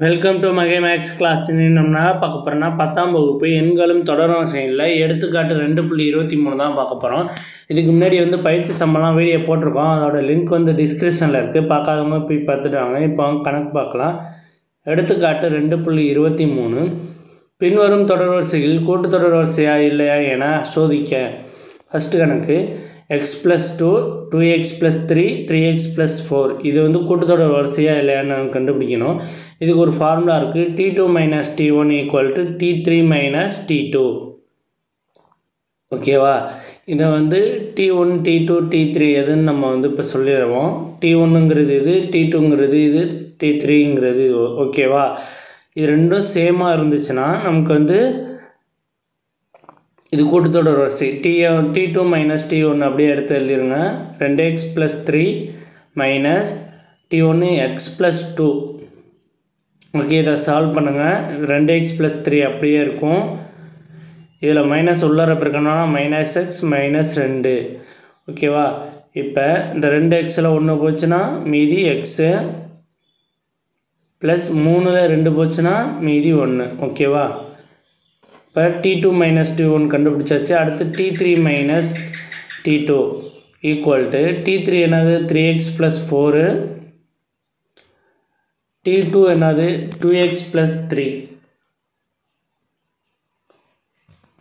Welcome to மகே max class. நம்ம பார்க்க போகிறோம்னா 10ஆம் வகுப்பு எண்களும் தொடர்வரிசையில் எடுத்துக்காட்டு 2.23 தான் பார்க்க போகிறோம். இதுக்கு முன்னாடி பயிற்சி சம்பளம் வீடியோ போட்டிருக்கோம். அதோட லிங்க் டிஸ்கிரிப்ஷனில் இருக்குது. பார்க்காதவங்க போய் பார்த்துட்டு வாங்க. இப்போ கணக்கு பார்க்கலாம். எடுத்துக்காட்டு 2.23 பின்வரும் தொடர்வரிசைகளில் கூட்டுத்தொடர் வரிசையா இல்லையா என சோதிக்க. ஃபஸ்ட்டு கணக்கு x + 2 2x + 3 3x + 4 இது கூட்டுத்தொடர் வரிசையா இல்லையான்னு கண்டுபிடிக்கணும். இதுக்கு ஒரு ஃபார்முலா இருக்குது. t2 - t1 = t3 - t2. ஓகேவா? இதை t1 t2 t3 எதுன்னு நம்ம இப்போ சொல்லிடுவோம். t1ங்கிறது இது, t2ங்கிறது இது, t3ங்கிறது இது. ஓகேவா? இது ரெண்டும் சேமாக இருந்துச்சுன்னா நமக்கு இது கூட்டுத்தொடர் வரிசை. t2 - t1 அப்படியே எடுத்து எழுதிருங்க. 2x + 3 - t1 x + 2. ஓகே, இதை சால்வ் பண்ணுங்கள். 2x + 3 அப்படியே இருக்கும். இதில் மைனஸ் உள்ளார பிறக்கணும்னா -x -2. ஓகேவா? இப்போ இந்த 2xல் 1 போச்சுன்னா மீதி x ப்ளஸ் 3ல் 2 போச்சுன்னா மீதி 1. ஓகேவா? இப்போ t2 - t1 கண்டுபிடிச்சாச்சு. அடுத்து t3 - t2 = t3 என்னது 3x + 4, t2 என்னது 2x + 3.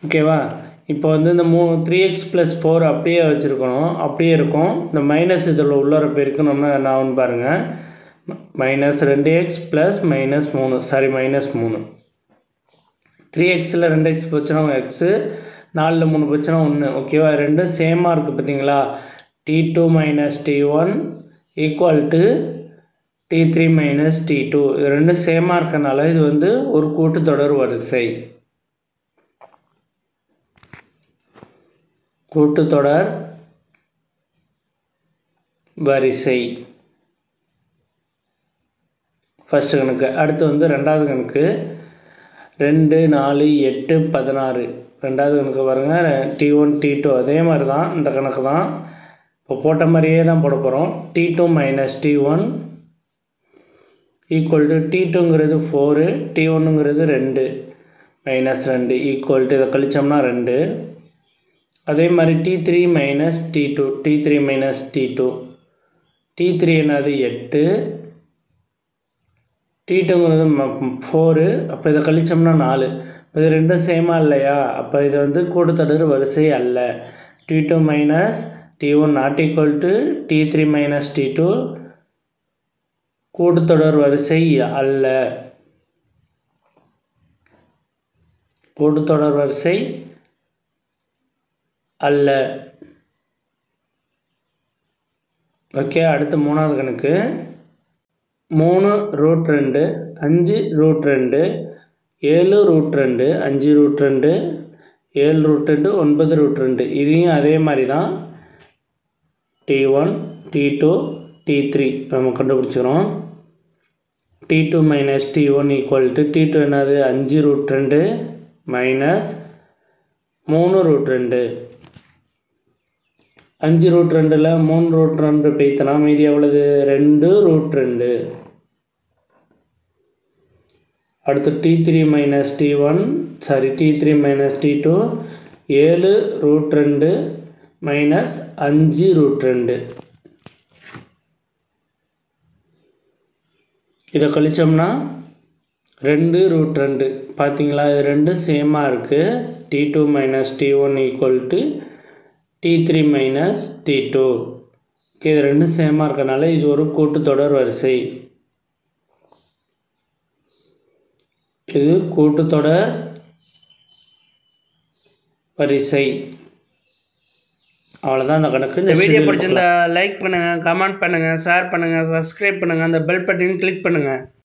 ஓகேவா? இப்போ இந்த 3x + 4 அப்படியே வச்சுருக்கணும். அப்படியே இருக்கும். இந்த மைனஸ் இதில் உள்ளார போயிருக்கணும்னா என்ன ஆகுன்னு பாருங்கள். -2x + -3 sorry -3. 3xல் 2x போச்சுன்னா x, 4ல் 3 போச்சுன்னா 1. ஓகேவா? ரெண்டும் சேமாக இருக்குது பார்த்தீங்களா? t2 - t1 = t3 - t2. இது ரெண்டும் சேமாக இருக்கனால இது ஒரு கூட்டுத்தொடர் வரிசை. கூட்டுத்தொடர் வரிசை ஃபஸ்ட்டு கணக்கு. அடுத்து ரெண்டாவது கணக்கு 2 4 8 16. ரெண்டாவது கணக்கு பாருங்கள். t1 t2 அதே மாதிரி தான். இந்த கணக்கு தான் இப்போ போட்ட மாதிரியே தான் போட போகிறோம். t2 - t1 = t2ங்கிறது 4, t1ங்கிறது 2 -2 = இதை கழிச்சோம்னா 2. அதே மாதிரி t3 - t2 t3 - t2 t3 என்னது 8, t2ங்கிறது 4. அப்போ இதை கழிச்சோம்னா 4. இப்போ இது ரெண்டும் சேமாக இல்லையா? அப்போ இது கூட்டுத்தொடர் வரிசை அல்ல. t2 - t1 ≠ t3 - t2 கூட்டுத்தொடர் வரிசை அல்ல. கூட்டுத்தொடர் வரிசை அல்ல. ஓகே, அடுத்து மூணாவது கணக்கு 3√2 5√2 7√2 5√2 7√2 9√2. இதையும் அதே மாதிரி தான் t1 t2 t3 நம்ம கண்டுபிடிச்சிக்கிறோம். t2 - t1 = t2 என்னது 5√2 - 3√2. 5√2ல் 3√2 பெய்த்தனா மீதி எவ்வளவு? 2√2. அடுத்து t3 - t1 sorry t3 - t2 7√2 - 5√2. இதை கழிச்சோம்னா 2√2. பார்த்தீங்களா? இது ரெண்டும் சேமாக இருக்குது. t2 - t1 = t3 - t2. Okay, இது ரெண்டும் சேமாக இருக்கனால இது ஒரு கூட்டுத்தொடர் வரிசை. இது கூட்டுத்தொடர் வரிசை. அவ்வளோதான் இந்த கணக்கு. இந்த வீடியோ பிடிச்சிருந்தா லைக் பண்ணுங்கள், கமெண்ட் பண்ணுங்கள், ஷேர் பண்ணுங்கள், சப்ஸ்கிரைப் பண்ணுங்கள், அந்த பெல் பட்டன் கிளிக் பண்ணுங்கள்.